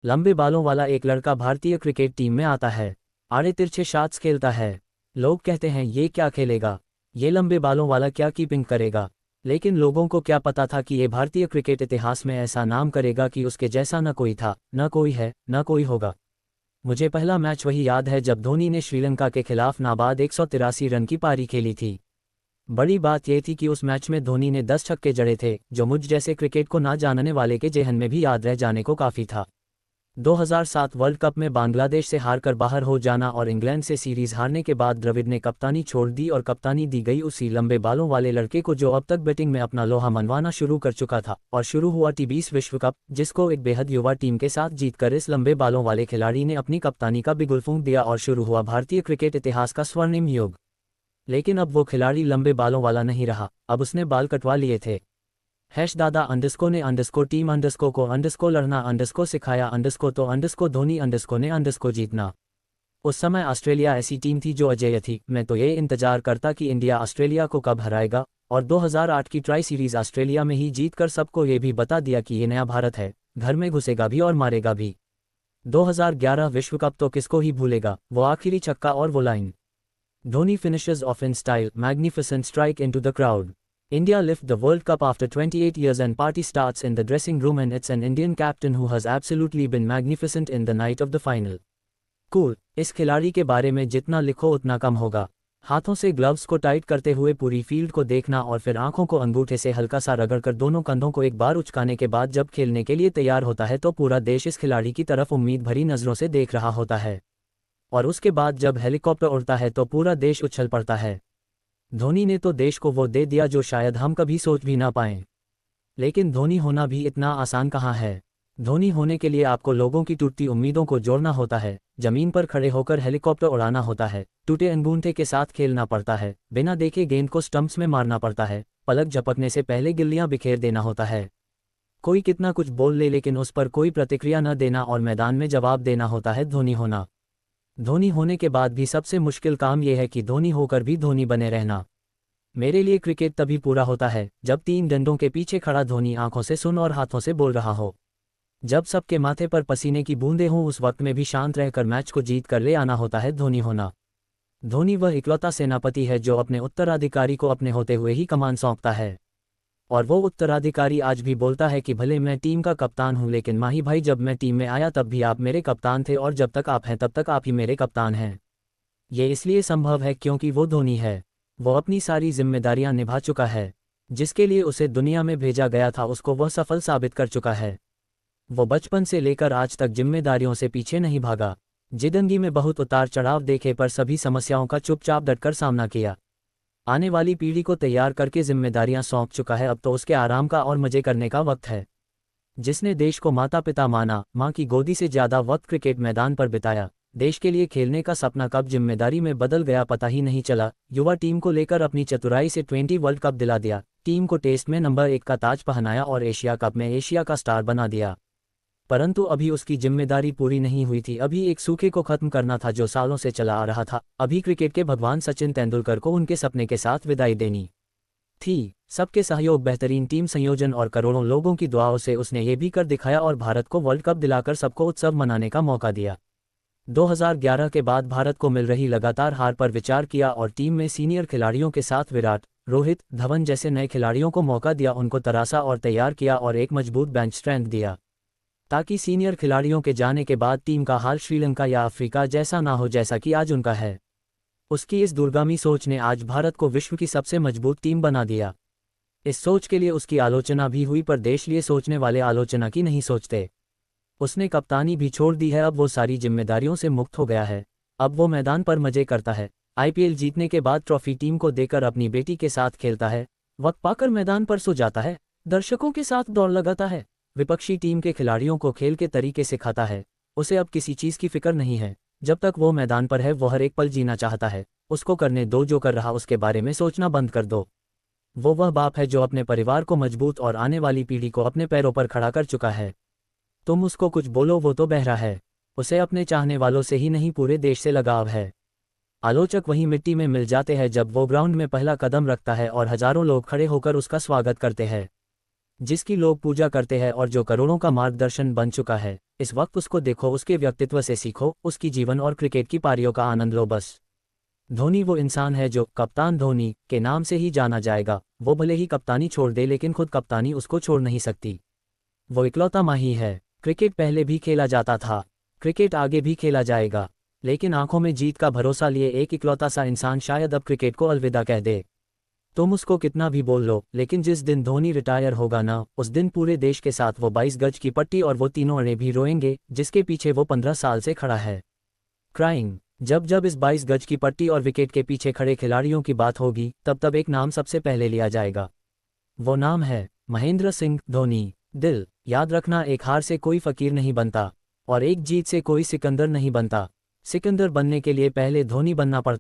लंबे बालों वाला एक लड़का भारतीय क्रिकेट टीम में आता है। आड़े तिरछे शॉट्स खेलता है। लोग कहते हैं ये क्या खेलेगा, ये लंबे बालों वाला क्या कीपिंग करेगा। लेकिन लोगों को क्या पता था कि ये भारतीय क्रिकेट इतिहास में ऐसा नाम करेगा कि उसके जैसा न कोई था, न कोई है, न कोई होगा। मुझे पहला मैच वही याद है जब धोनी ने श्रीलंका के खिलाफ नाबाद 183 रन की पारी खेली थी। बड़ी बात यह थी कि उस मैच में धोनी ने 10 छक्के जड़े थे, जो मुझ जैसे क्रिकेट को ना जानने वाले के जेहन में भी याद रह जाने को काफ़ी था। 2007 वर्ल्ड कप में बांग्लादेश से हारकर बाहर हो जाना और इंग्लैंड से सीरीज हारने के बाद द्रविड़ ने कप्तानी छोड़ दी और कप्तानी दी गई उसी लंबे बालों वाले लड़के को जो अब तक बैटिंग में अपना लोहा मनवाना शुरू कर चुका था। और शुरू हुआ T20 विश्व कप, जिसको एक बेहद युवा टीम के साथ जीतकर इस लंबे बालों वाले खिलाड़ी ने अपनी कप्तानी का बिगुल फूंक दिया और शुरू हुआ भारतीय क्रिकेट इतिहास का स्वर्णिम युग। लेकिन अब वो खिलाड़ी लंबे बालों वाला नहीं रहा, अब उसने बाल कटवा लिए थे। दादा अंडस्को ने अंडस्को टीम अंडस्को को अंडस्को लड़ना अंडस्को सिखाया अंडस्को तो अंडस्को धोनी अंडस्को ने अंडस्को जीतना। उस समय ऑस्ट्रेलिया ऐसी टीम थी जो अजेय थी। मैं तो ये इंतजार करता कि इंडिया ऑस्ट्रेलिया को कब हराएगा, और 2008 की ट्राई सीरीज ऑस्ट्रेलिया में ही जीतकर सबको ये भी बता दिया कि ये नया भारत है, घर में घुसेगा भी और मारेगा भी। 2011 विश्व कप तो किसको ही भूलेगा, वो आखिरी छक्का और वो line, Dhoni finishes off in style, magnificent strike into the crowd. India lift the World Cup after 28 years and party starts in the dressing room and it's an Indian captain who has absolutely been magnificent in the night of the final. Cool, इस खिलाड़ी के बारे में जितना लिखो उतना कम होगा। हाथों से ग्लव्स को टाइट करते हुए पूरी फील्ड को देखना और फिर आंखों को अंगूठे से हल्का सा रगड़कर दोनों कंधों को एक बार उचकाने के बाद जब खेलने के लिए तैयार होता है तो पूरा देश इस खिलाड़ी की तरफ उम्मीद भरी नज़रों से देख रहा होता है। और उसके बाद जब हेलीकॉप्टर उड़ता है तो पूरा देश उछल पड़ता है। धोनी ने तो देश को वो दे दिया जो शायद हम कभी सोच भी ना पाएं। लेकिन धोनी होना भी इतना आसान कहाँ है। धोनी होने के लिए आपको लोगों की टूटती उम्मीदों को जोड़ना होता है, जमीन पर खड़े होकर हेलीकॉप्टर उड़ाना होता है, टूटे अंगूठे के साथ खेलना पड़ता है, बिना देखे गेंद को स्टंप्स में मारना पड़ता है, पलक झपकने से पहले गिल्लियां बिखेर देना होता है। कोई कितना कुछ बोल ले लेकिन उस पर कोई प्रतिक्रिया न देना और मैदान में जवाब देना होता है धोनी होना। धोनी होने के बाद भी सबसे मुश्किल काम यह है कि धोनी होकर भी धोनी बने रहना। मेरे लिए क्रिकेट तभी पूरा होता है जब 3 डंडों के पीछे खड़ा धोनी आंखों से सुन और हाथों से बोल रहा हो। जब सबके माथे पर पसीने की बूंदें हों उस वक्त में भी शांत रहकर मैच को जीत कर ले आना होता है धोनी होना। धोनी वह इकलौता सेनापति है जो अपने उत्तराधिकारी को अपने होते हुए ही कमान सौंपता है। और वो उत्तराधिकारी आज भी बोलता है कि भले मैं टीम का कप्तान हूं लेकिन माही भाई जब मैं टीम में आया तब भी आप मेरे कप्तान थे और जब तक आप हैं तब तक आप ही मेरे कप्तान हैं। ये इसलिए संभव है क्योंकि वो धोनी है। वो अपनी सारी जिम्मेदारियां निभा चुका है। जिसके लिए उसे दुनिया में भेजा गया था उसको वह सफल साबित कर चुका है। वो बचपन से लेकर आज तक जिम्मेदारियों से पीछे नहीं भागा। जिंदगी में बहुत उतार चढ़ाव देखे पर सभी समस्याओं का चुपचाप डटकर सामना किया। आने वाली पीढ़ी को तैयार करके जिम्मेदारियां सौंप चुका है, अब तो उसके आराम का और मजे करने का वक्त है। जिसने देश को माता पिता माना, मां की गोदी से ज्यादा वक्त क्रिकेट मैदान पर बिताया, देश के लिए खेलने का सपना कब जिम्मेदारी में बदल गया पता ही नहीं चला। युवा टीम को लेकर अपनी चतुराई से 20 वर्ल्ड कप दिला दिया, टीम को टेस्ट में नंबर 1 का ताज पहनाया और एशिया कप में एशिया का स्टार बना दिया। परंतु अभी उसकी जिम्मेदारी पूरी नहीं हुई थी। अभी एक सूखे को खत्म करना था जो सालों से चला आ रहा था। अभी क्रिकेट के भगवान सचिन तेंदुलकर को उनके सपने के साथ विदाई देनी थी। सबके सहयोग, बेहतरीन टीम संयोजन और करोड़ों लोगों की दुआओं से उसने ये भी कर दिखाया और भारत को वर्ल्ड कप दिलाकर सबको उत्सव मनाने का मौका दिया। 2011 के बाद भारत को मिल रही लगातार हार पर विचार किया और टीम में सीनियर खिलाड़ियों के साथ विराट, रोहित, धवन जैसे नए खिलाड़ियों को मौका दिया, उनको तराशा और तैयार किया और एक मजबूत बेंच स्ट्रेंथ दिया ताकि सीनियर खिलाड़ियों के जाने के बाद टीम का हाल श्रीलंका या अफ्रीका जैसा ना हो जैसा कि आज उनका है। उसकी इस दूरगामी सोच ने आज भारत को विश्व की सबसे मजबूत टीम बना दिया। इस सोच के लिए उसकी आलोचना भी हुई पर देश लिए सोचने वाले आलोचना की नहीं सोचते। उसने कप्तानी भी छोड़ दी है, अब वो सारी जिम्मेदारियों से मुक्त हो गया है। अब वो मैदान पर मजे करता है। IPL जीतने के बाद ट्रॉफी टीम को देकर अपनी बेटी के साथ खेलता है, वक्त पाकर मैदान पर सो जाता है, दर्शकों के साथ दौड़ लगाता है, विपक्षी टीम के खिलाड़ियों को खेल के तरीके सिखाता है। उसे अब किसी चीज़ की फिक्र नहीं है। जब तक वो मैदान पर है वो हर एक पल जीना चाहता है। उसको करने दो, जो कर रहा उसके बारे में सोचना बंद कर दो। वो वह बाप है जो अपने परिवार को मजबूत और आने वाली पीढ़ी को अपने पैरों पर खड़ा कर चुका है। तुम उसको कुछ बोलो वो तो बहरा है। उसे अपने चाहने वालों से ही नहीं पूरे देश से लगाव है। आलोचक वहीं मिट्टी में मिल जाते हैं जब वो ग्राउंड में पहला कदम रखता है और हजारों लोग खड़े होकर उसका स्वागत करते हैं, जिसकी लोग पूजा करते हैं और जो करोड़ों का मार्गदर्शन बन चुका है। इस वक्त उसको देखो, उसके व्यक्तित्व से सीखो, उसकी जीवन और क्रिकेट की पारियों का आनंद लो बस। धोनी वो इंसान है जो कप्तान धोनी के नाम से ही जाना जाएगा। वो भले ही कप्तानी छोड़ दे लेकिन खुद कप्तानी उसको छोड़ नहीं सकती। वो इकलौता माही है। क्रिकेट पहले भी खेला जाता था, क्रिकेट आगे भी खेला जाएगा, लेकिन आंखों में जीत का भरोसा लिए एक इकलौता सा इंसान शायद अब क्रिकेट को अलविदा कह दे। तुम उसको कितना भी बोल लो, लेकिन जिस दिन धोनी रिटायर होगा ना, उस दिन पूरे देश के साथ वो 22 गज की पट्टी और वो तीनों अड़े भी रोएंगे जिसके पीछे वो 15 साल से खड़ा है। क्राइंग। जब जब इस 22 गज की पट्टी और विकेट के पीछे खड़े खिलाड़ियों की बात होगी, तब तब एक नाम सबसे पहले लिया जाएगा। वो नाम है महेंद्र सिंह धोनी। दिल याद रखना, एक हार से कोई फकीर नहीं बनता और एक जीत से कोई सिकंदर नहीं बनता। सिकंदर बनने के लिए पहले धोनी बनना पड़ता।